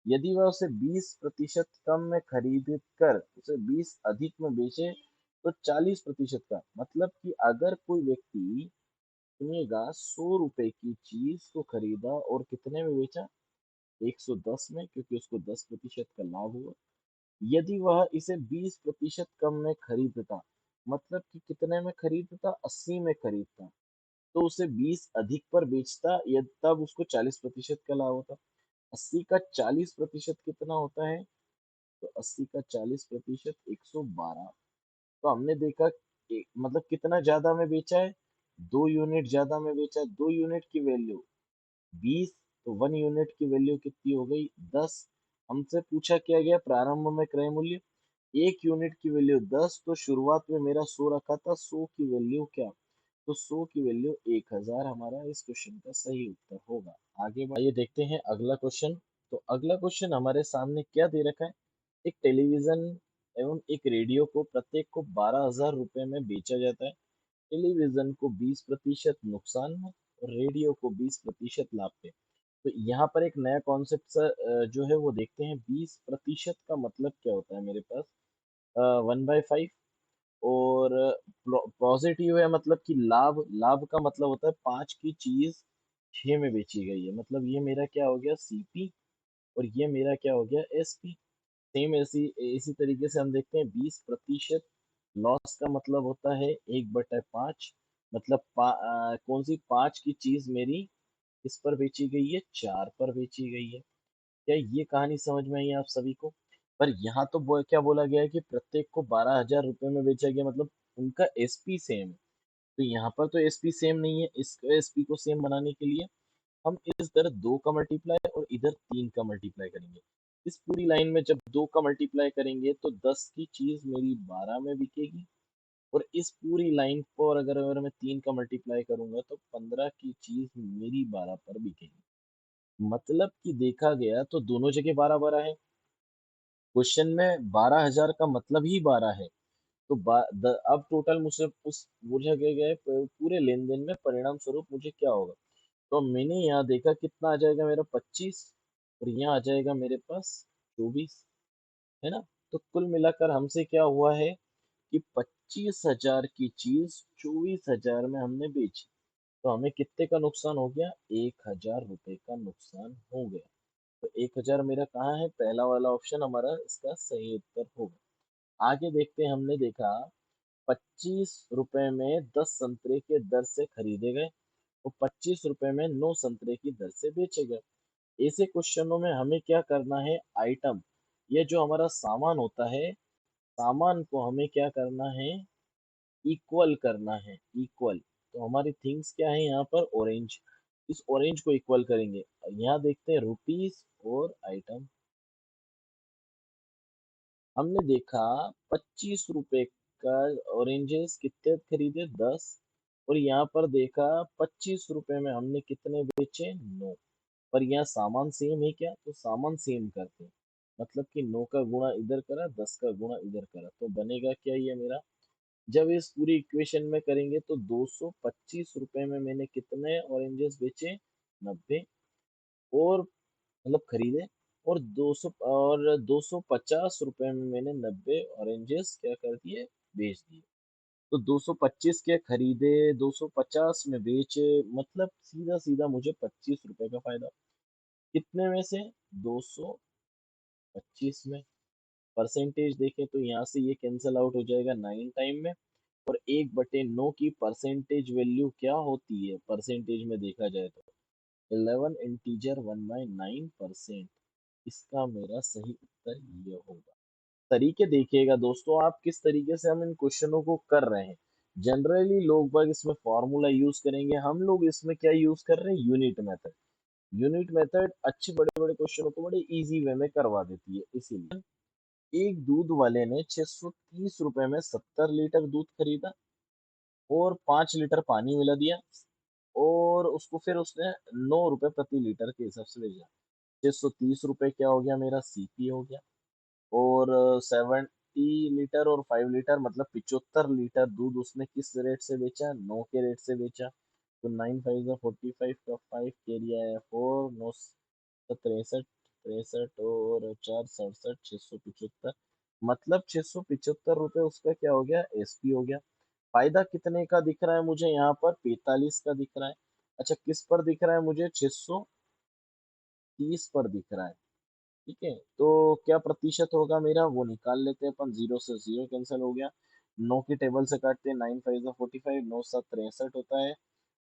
यदि वह उसे 20% कम में खरीद कर उसे 20 अधिक में बेचे तो 40% का मतलब कि अगर कोई व्यक्ति सुनिएगा 100 रुपए की चीज को खरीदा और कितने में बेचा 110 में क्योंकि उसको 10% का लाभ हुआ। यदि वह इसे 20% कम में खरीदता मतलब कि कितने में खरीदता 80 में खरीदता तो उसे 20 अधिक पर बेचता या तब उसको 40% का लाभ होता। 80 का 40% कितना होता है। तो 80 का 40% 112। तो हमने देखा मतलब कितना ज्यादा में बेचा है 2 यूनिट ज्यादा में बेचा। 2 यूनिट की वैल्यू 20। तो 1 यूनिट की वैल्यू कितनी हो गई 10। हमसे पूछा क्या गया प्रारंभ में क्रय मूल्य 1 यूनिट की वैल्यू 10। तो शुरुआत में मेरा 100 रखा था 100 की वैल्यू क्या। तो 100 की वैल्यू 1000 हमारा इस क्वेश्चन का सही उत्तर होगा। आगे बढ़िए देखते हैं अगला क्वेश्चन। तो अगला क्वेश्चन हमारे सामने क्या दे रखा है। एक टेलीविजन एवं एक रेडियो को प्रत्येक को 12,000 रुपए में बेचा जाता है। टेलीविजन को 20% नुकसान में और रेडियो को 20% लाभ पे। तो यहाँ पर एक नया कॉन्सेप्ट जो है वो देखते हैं 20% का मतलब क्या होता है मेरे पास 1/5। और पॉजिटिव है मतलब कि लाभ लाभ का मतलब होता है 5 की चीज 6 में बेची गई है मतलब ये मेरा क्या हो गया सीपी। और ये मेरा क्या हो गया एसपी। सेम ऐसी इसी तरीके से हम देखते हैं 20% लॉस का मतलब होता है 1/5। मतलब कौन सी 5 की चीज मेरी किस पर बेची गई है 4 पर बेची गई है। क्या ये कहानी समझ में आई आप सभी को। पर यहाँ तो क्या बोला गया है कि प्रत्येक को 12,000 रुपए में बेचा गया मतलब उनका एसपी सेम है। तो यहाँ पर तो एसपी सेम नहीं है। इस एसपी को सेम बनाने के लिए हम इधर 2 का मल्टीप्लाई और इधर 3 का मल्टीप्लाई करेंगे। इस पूरी लाइन में जब 2 का मल्टीप्लाई करेंगे तो 10 की चीज मेरी 12 में बिकेगी। और इस पूरी लाइन पर अगर मैं 3 का मल्टीप्लाई करूंगा तो 15 की चीज मेरी 12 पर बिकेगी। मतलब कि देखा गया तो दोनों जगह 12 12 है। क्वेश्चन में 12,000 का मतलब ही 12 है। तो अब टोटल मुझसे पूछा गया है पूरे लेन देन में परिणाम स्वरूप मुझे क्या होगा। तो मैंने यहाँ देखा कितना आ जाएगा मेरा 25, और यहाँ आ जाएगा मेरे पास 24, है ना। तो कुल मिलाकर हमसे क्या हुआ है कि 25,000 की चीज 24,000 में हमने बेची। तो हमें कितने का नुकसान हो गया, 1,000 रुपए का नुकसान हो गया। तो 1,000 मेरा कहाँ है, पहला वाला ऑप्शन हमारा इसका सही उत्तर होगा। आगे देखते हैं, हमने देखा 25 रुपए में 10 संतरे के दर से खरीदे गए और 25 रुपए में 9 संतरे की दर से बेचे गए। ऐसे क्वेश्चनों में हमें क्या करना है, आइटम, ये जो हमारा सामान होता है, सामान को हमें क्या करना है, इक्वल करना है, इक्वल। तो हमारी थिंग्स क्या है यहाँ पर, ऑरेंज। इस ऑरेंज को इक्वल करेंगे। यहाँ देखते हैं रुपीस और आइटम। हमने देखा 25 रुपए का ऑरेंजेस कितने खरीदे, 10। और यहाँ पर देखा 25 रुपए में हमने कितने बेचे, 9। पर यहाँ सामान सेम है क्या, तो सामान सेम करते हैं। मतलब कि 9 का गुणा इधर करा, 10 का गुणा इधर करा, तो बनेगा क्या ये मेरा। जब इस पूरी इक्वेशन में करेंगे तो 225 रुपए में मैंने कितने ऑरेंजेस बेचे, 90। और मतलब खरीदे। और 250 रुपए में मैंने 90 ऑरेंजेस क्या कर दिए, बेच दिए। तो 225 के खरीदे, 250 में बेचे, मतलब सीधा सीधा मुझे 25 रुपए का फायदा। कितने में से, 225 में। परसेंटेज देखें तो यहाँ से ये कैंसिल आउट हो जाएगा 9 टाइम में। और 1/9 की परसेंटेज वैल्यू क्या होती है, परसेंटेज में देखा जाए तो 11 इंटीजर 1/9%। इसका मेरा सही उत्तर ये होगा। तरीके देखिएगा दोस्तों, आप किस तरीके से हम इन क्वेश्चनों को कर रहे हैं। जनरली लोग बाग इसमें फॉर्मूला यूज करेंगे, हम लोग इसमें क्या यूज कर रहे हैं, यूनिट मेथड। यूनिट मेथड अच्छे बड़े बड़े क्वेश्चनों को बड़े इजी वे में करवा देती है। इसीलिए एक दूध वाले ने 630 रुपए में 70 लीटर दूध खरीदा और 5 लीटर पानी मिला दिया, और उसको फिर उसने 9 रुपए प्रति लीटर के हिसाब से बेचा। 630 रुपए क्या हो गया, मेरा सीपी हो गया। और 70 लीटर और 5 लीटर मतलब 75 लीटर दूध उसने किस रेट से बेचा, 9 के रेट से बेचा। तो 9 5 45 का 5 कैरी आया 4, 9 63, 63 और 4 67, 675। मतलब 675 रुपए उसका क्या हो गया, एसपी हो गया। फायदा कितने का दिख रहा है मुझे यहाँ पर, 45 का दिख रहा है। अच्छा, किस पर दिख रहा है मुझे, 630 पर दिख रहा है। ठीक है, तो क्या प्रतिशत होगा मेरा, वो निकाल लेते हैं अपन। 0 से 0 कैंसिल हो गया। 9 की टेबल से काटते हैं, 9 5 45, 9 7 63 होता है।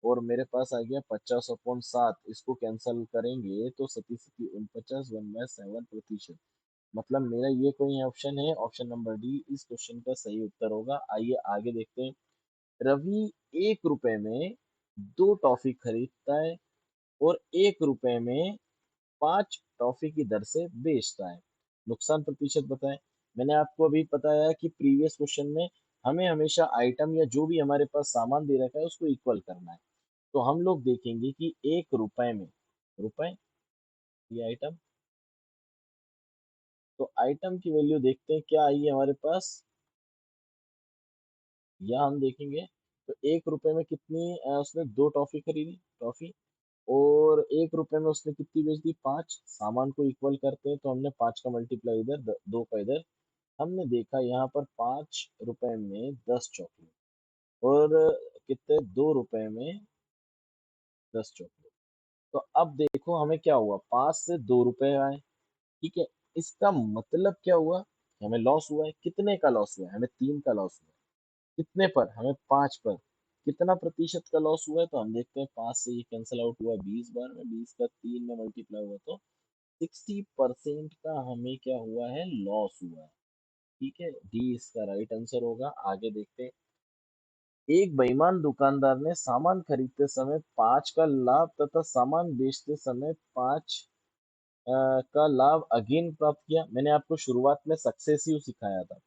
और मेरे पास आ गया 50/7, इसको कैंसिल करेंगे तो 37 49/7%। मतलब मेरा ये कोई ऑप्शन है, ऑप्शन नंबर डी इस क्वेश्चन का सही उत्तर होगा। आइए आगे देखते हैं। रवि 1 रुपए में 2 टॉफी खरीदता है और 1 रुपए में 5 टॉफी की दर से बेचता है। नुकसान प्रतिशत बताएं। मैंने आपको अभी बताया कि प्रीवियस क्वेश्चन में हमें हमेशा आइटम या जो भी हमारे पास सामान दे रखा है उसको इक्वल करना है। तो हम लोग देखेंगे कि 1 रुपए में, रुपए, ये आइटम। तो आइटम की वैल्यू देखते हैं क्या आई है हमारे पास, या हम देखेंगे। तो 1 रुपए में कितनी उसने 2 टॉफी खरीदी, टॉफी। और 1 रुपए में उसने कितनी बेच दी, 5। सामान को इक्वल करते हैं तो हमने 5 का मल्टीप्लाई इधर, 2 का इधर। हमने देखा यहाँ पर 5 रुपए में 10 चॉकलेट, और कितने, 2 रुपए में 10 चॉकलेट। तो अब देखो हमें क्या हुआ, 5 से 2 रुपए आए। ठीक है, इसका मतलब क्या हुआ, हमें लॉस हुआ है। कितने का लॉस हुआ है, हमें 3 का लॉस हुआ है। कितने पर, हमें 5 पर। कितना प्रतिशत का लॉस हुआ है, तो हम देखते हैं 5 से ये कैंसिल आउट हुआ 20 बार में, 20 का 3 में मल्टीप्लाई हुआ तो 60% का हमें क्या हुआ है, लॉस हुआ है। ठीक है, डी इसका राइट आंसर होगा। आगे देखते हैं। एक बेईमान दुकानदार ने सामान खरीदते समय 5 का लाभ तथा सामान बेचते समय 5 का लाभ अगेन प्राप्त किया। मैंने आपको शुरुआत में सक्सेसिव सिखाया था।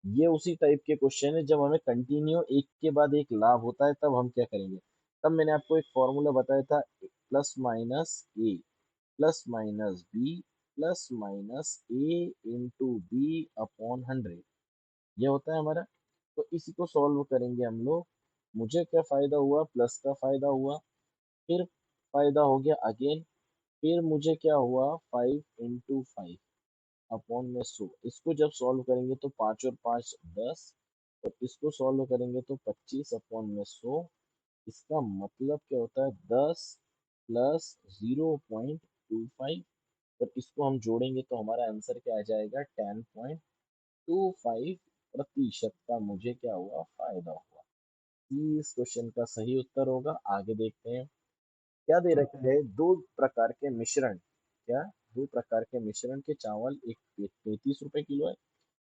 ये उसी टाइप के क्वेश्चन है, जब हमें कंटिन्यू एक के बाद एक लाभ होता है तब हम क्या करेंगे। तब मैंने आपको एक फॉर्मूला बताया था, plus minus a plus minus b plus minus a into b upon 100। ये होता है हमारा। तो इसी को सॉल्व करेंगे हम लोग। मुझे क्या फायदा हुआ, प्लस का फायदा हुआ, फिर फायदा हो गया अगेन, फिर मुझे क्या हुआ 5 × 5 अपॉन में 100। इसको जब सॉल्व करेंगे तो 5 और 5 10, और इसको सॉल्व करेंगे तो 25 अपॉन में 100। इसका मतलब क्या होता है 10 प्लस 0.25, और इसको हम जोड़ेंगे तो हमारा आंसर क्या आ जाएगा 10.25% का मुझे क्या हुआ फायदा हुआ। इस क्वेश्चन का सही उत्तर होगा। आगे देखते हैं। क्या दे रखा है, दो प्रकार के मिश्रण, क्या दो प्रकार के मिश्रण के चावल, एक 33 रुपए किलो है,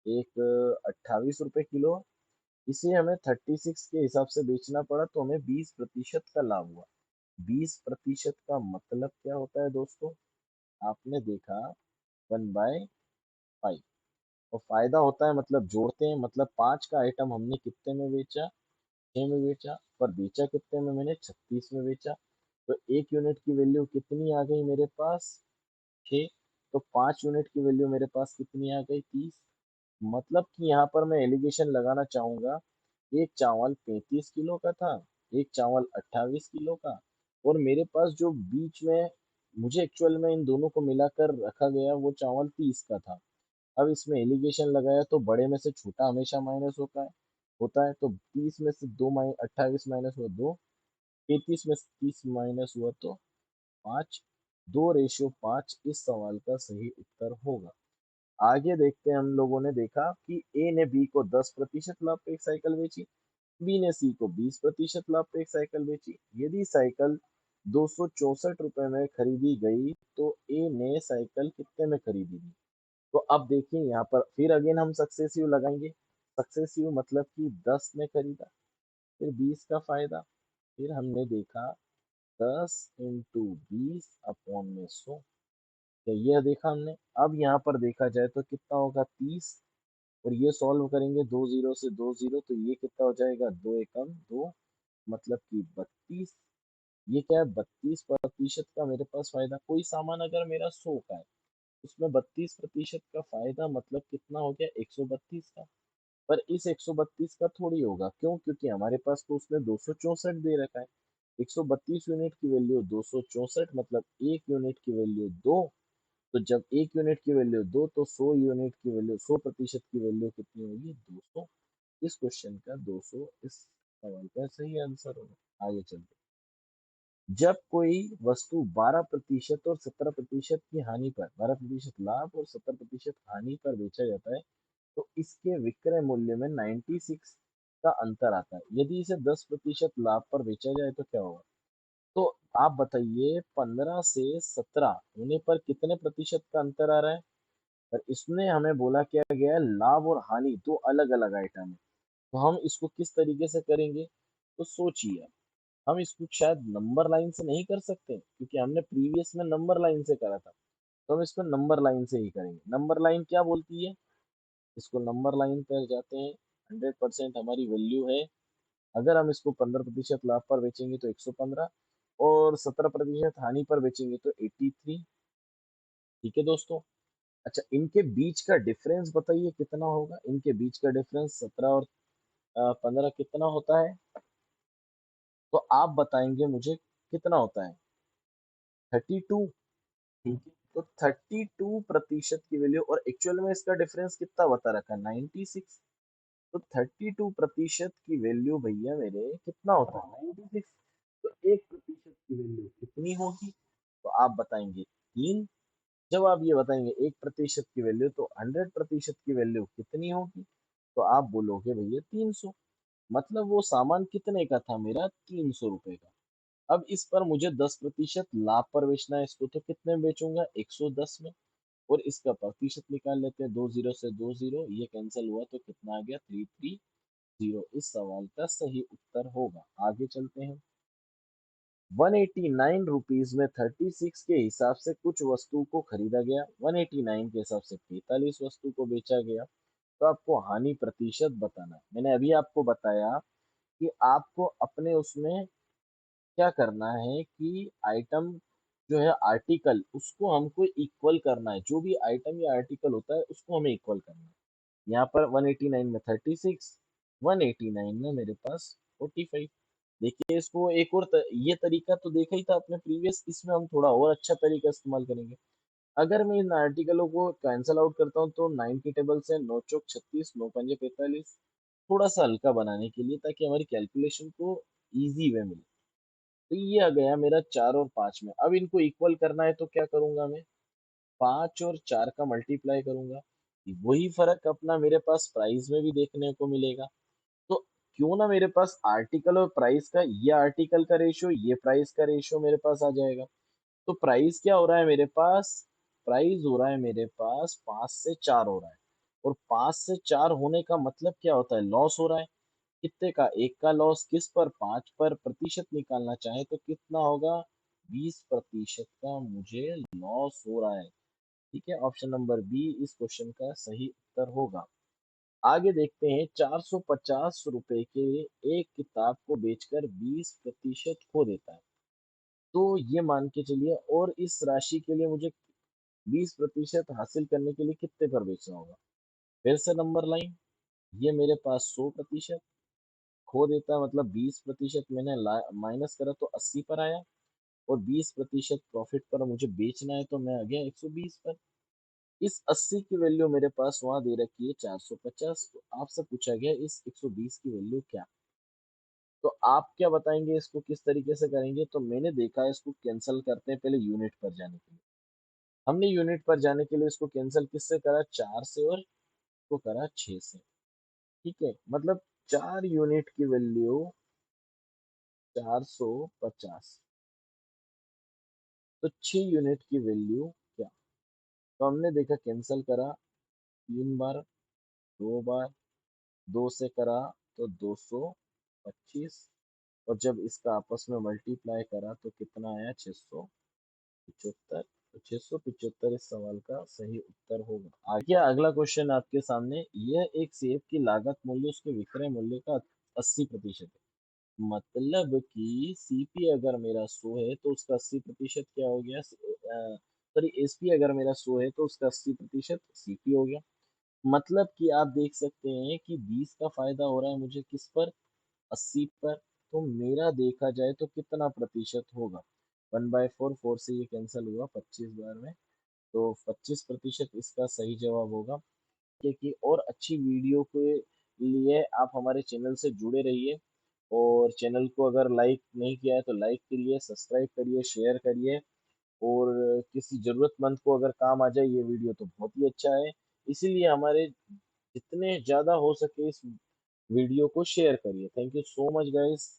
एक 28 रुपए किलो। इसे हमें 36 के हिसाब से बेचना पड़ा तो हमें 20% का लाभ हुआ। 20% का मतलब क्या होता है दोस्तों, आपने देखा 1/5, और फायदा होता है मतलब जोड़ते हैं, मतलब 5 का आइटम हमने कितने में बेचा, 6 में बेचा, पर बेचा कितने में, मैंने 36 में बेचा। तो 1 यूनिट की वैल्यू कितनी आ गई मेरे पास, 6। तो 5 यूनिट की वैल्यू मेरे पास कितनी आ गई, 30। मतलब कि यहाँ पर मैं एलिगेशन लगाना चाहूंगा, एक चावल 35 किलो का था, एक चावल 28 किलो का, और मेरे पास जो बीच में मुझे एक्चुअल में इन दोनों को मिलाकर रखा गया वो चावल 30 का था। अब इसमें एलिगेशन लगाया तो बड़े में से छोटा हमेशा माइनस होता है, तो 30 में से 28 माइनस हुआ 2, 33 में से 30 माइनस हुआ तो 5। 2:5 इस सवाल का सही उत्तर होगा। आगे देखते हैं। हम लोगों ने देखा कि ए ने बी को 10% लाभ पे एक साइकिल बेची, बी ने सी को 20% लाभ पे एक साइकिल बेची। यदि साइकिल 264 रुपए में खरीदी गई तो ए ने साइकिल कितने में खरीदी थी। तो अब देखिए यहाँ पर फिर अगेन हम सक्सेसिव लगाएंगे। सक्सेसिव मतलब कि 10 ने खरीदा, फिर 20 का फायदा, फिर हमने देखा 10 × 20 अपॉन में 100। तो यह देखा हमने। अब यहाँ पर देखा जाए तो कितना होगा 30, और ये सॉल्व करेंगे 2 जीरो से 2 जीरो, तो ये कितना हो जाएगा 2 × 2 मतलब कि 32। ये क्या है, 32% का मेरे पास फायदा। कोई सामान अगर मेरा 100 का है, उसमें 32% का फायदा मतलब कितना हो गया 132 का। पर इस 132 का थोड़ी होगा, क्यों, क्योंकि हमारे पास तो उसने 264 दे रखा है। 132 यूनिट की वैल्यू 264, मतलब एक यूनिट की वैल्यू 2। तो जब एक यूनिट की वैल्यू 2, तो 100 यूनिट की वैल्यू 100% की वैल्यू कितनी होगी 200। इस क्वेश्चन का 200 इस सवाल का सही आंसर होगा। आगे चलते। जब कोई वस्तु 12% और 17% की हानि पर, 12% लाभ और 17% हानि पर बेचा जाता है, तो इसके विक्रय मूल्य में 96 का अंतर आता है। यदि इसे 10% लाभ पर बेचा जाए तो क्या होगा। तो आप बताइए 15 से 17 होने पर कितने प्रतिशत का अंतर आ रहा है। पर इसने हमें बोला क्या गया है, लाभ और हानि दो अलग अलग आइटम है। तो हम इसको किस तरीके से करेंगे, तो सोचिए। हम इसको शायद नंबर लाइन से नहीं कर सकते, क्योंकि हमने प्रीवियस में नंबर लाइन से करा था। तो हम इसको नंबर लाइन से ही करेंगे। नंबर लाइन क्या बोलती है, इसको नंबर लाइन पर जाते हैं। 100% हमारी वैल्यू है। अगर हम इसको 15% लाभ पर बेचेंगे तो 115, और 17% हानि पर बेचेंगे तो 83। ठीक है दोस्तों। अच्छा, इनके बीच का डिफरेंस बताइए कितना होगा। इनके बीच का डिफरेंस 17 और 15 कितना होता है, तो आप बताएंगे मुझे कितना होता है, 32। ठीक है, तो 32% की वैल्यू, और एक्चुअल में इसका डिफरेंस कितना बता रखा है 96। तो 32% की वैल्यू भैया मेरे कितना होता है 96। तो 1% की वैल्यू कितनी होगी, तो आप बताएंगे 3। जब आप ये बताएंगे 1% की वैल्यू, तो 100% की वैल्यू कितनी होगी, तो आप बोलोगे भैया 300। मतलब वो सामान कितने का था मेरा, 300 रुपए का। अब इस पर मुझे 10% लाभ पर बेचना है इसको, तो कितने में बेचूंगा 110 में। और इसका प्रतिशत निकाल लेते हैं, 2 जीरो से 2 जीरो, ये कैंसिल हुआ तो कितना आ गया 330। इस सवाल का सही उत्तर होगा। आगे चलते हैं। 189 रुपीज में 36 के हिसाब से कुछ वस्तु को खरीदा गया, 189 के हिसाब से 45 वस्तु को बेचा गया। तो आपको हानि प्रतिशत बताना है। मैंने अभी आपको बताया कि आपको अपने उसमें क्या करना है कि आइटम जो है आर्टिकल, उसको हमको इक्वल करना है। जो भी आइटम या आर्टिकल होता है उसको हमें इक्वल करना है। यहाँ पर 189 में 36, 189 में मेरे पास 45। देखिए इसको एक और ये तरीका तो देखा ही था अपने प्रीवियस, इसमें हम थोड़ा और अच्छा तरीका इस्तेमाल करेंगे। अगर मैं इन आर्टिकलों को कैंसल आउट करता हूँ तो 9 की टेबल से 9 चौक 36, 9 पंजे 45, थोड़ा सा हल्का बनाने के लिए ताकि हमारी कैलकुलेशन को इजी वे मिले। तो ये आ गया मेरा 4 और 5 में। अब इनको इक्वल करना है तो क्या करूंगा मैं, 5 और 4 का मल्टीप्लाई करूंगा। वही फर्क अपना मेरे पास प्राइस में भी देखने को मिलेगा। तो क्यों ना मेरे पास आर्टिकल और प्राइस का, ये आर्टिकल का रेशियो ये प्राइस का रेशियो मेरे पास आ जाएगा। तो प्राइस क्या हो रहा है मेरे पास, प्राइस हो रहा है मेरे पास 5 से 4 हो रहा है। और 5 से 4 होने का मतलब क्या होता है, लॉस हो रहा है। कितने का, एक का लॉस किस पर, 5 पर प्रतिशत निकालना चाहे तो कितना होगा, 20% का मुझे लॉस हो रहा है। ठीक है, ऑप्शन नंबर बी इस क्वेश्चन का सही उत्तर होगा। आगे देखते हैं, 450 रुपए के एक किताब को बेचकर 20% खो देता है। तो ये मान के चलिए, और इस राशि के लिए मुझे 20% हासिल करने के लिए कितने पर बेचना होगा। फिर से नंबर लाइन, ये मेरे पास 100% खो देता है, मतलब 20% मैंने माइनस करा तो 80 पर आया। और 20% प्रॉफिट पर मुझे बेचना है तो मैं आ गया 120 पर। इस 80 की वैल्यू मेरे पास वहां दे रखी है 450, तो आपसे पूछा गया इस 120 की वैल्यू क्या। तो आप क्या बताएंगे, इसको किस तरीके से करेंगे। तो मैंने देखा है, इसको कैंसिल करते हैं पहले यूनिट पर जाने के लिए। हमने यूनिट पर जाने के लिए इसको कैंसिल किससे करा, 4 से, और इसको करा 6 से। ठीक है, मतलब 4 यूनिट की वैल्यू 450, तो 6 यूनिट की वैल्यू क्या। तो हमने देखा, कैंसिल करा 3 बार, 2 बार, 2 से करा तो 225, और जब इसका आपस में मल्टीप्लाई करा तो कितना आया, 675। तो 675 इस सवाल का सही उत्तर होगा। आगे अगला क्वेश्चन आपके सामने, यह एक सेब की लागत मूल्य उसके विक्रय मूल्य का 80% है। मतलब कि सीपी अगर मेरा 100 है तो उसका 80% क्या हो गया, सॉरी एसपी अगर मेरा 100 है तो उसका 80% सीपी हो गया। मतलब कि आप देख सकते हैं कि 20 का फायदा हो रहा है मुझे किस पर, 80 पर। तो मेरा देखा जाए तो कितना प्रतिशत होगा, 1/4, 4 से ये कैंसिल हुआ 25 बार में, तो 25% इसका सही जवाब होगा। कि और अच्छी वीडियो के लिए आप हमारे चैनल से जुड़े रहिए। और चैनल को अगर लाइक नहीं किया है तो लाइक करिए, सब्सक्राइब करिए, शेयर करिए। और किसी जरूरतमंद को अगर काम आ जाए ये वीडियो तो बहुत ही अच्छा है। इसीलिए हमारे जितने ज़्यादा हो सके इस वीडियो को शेयर करिए। Thank you so much guys.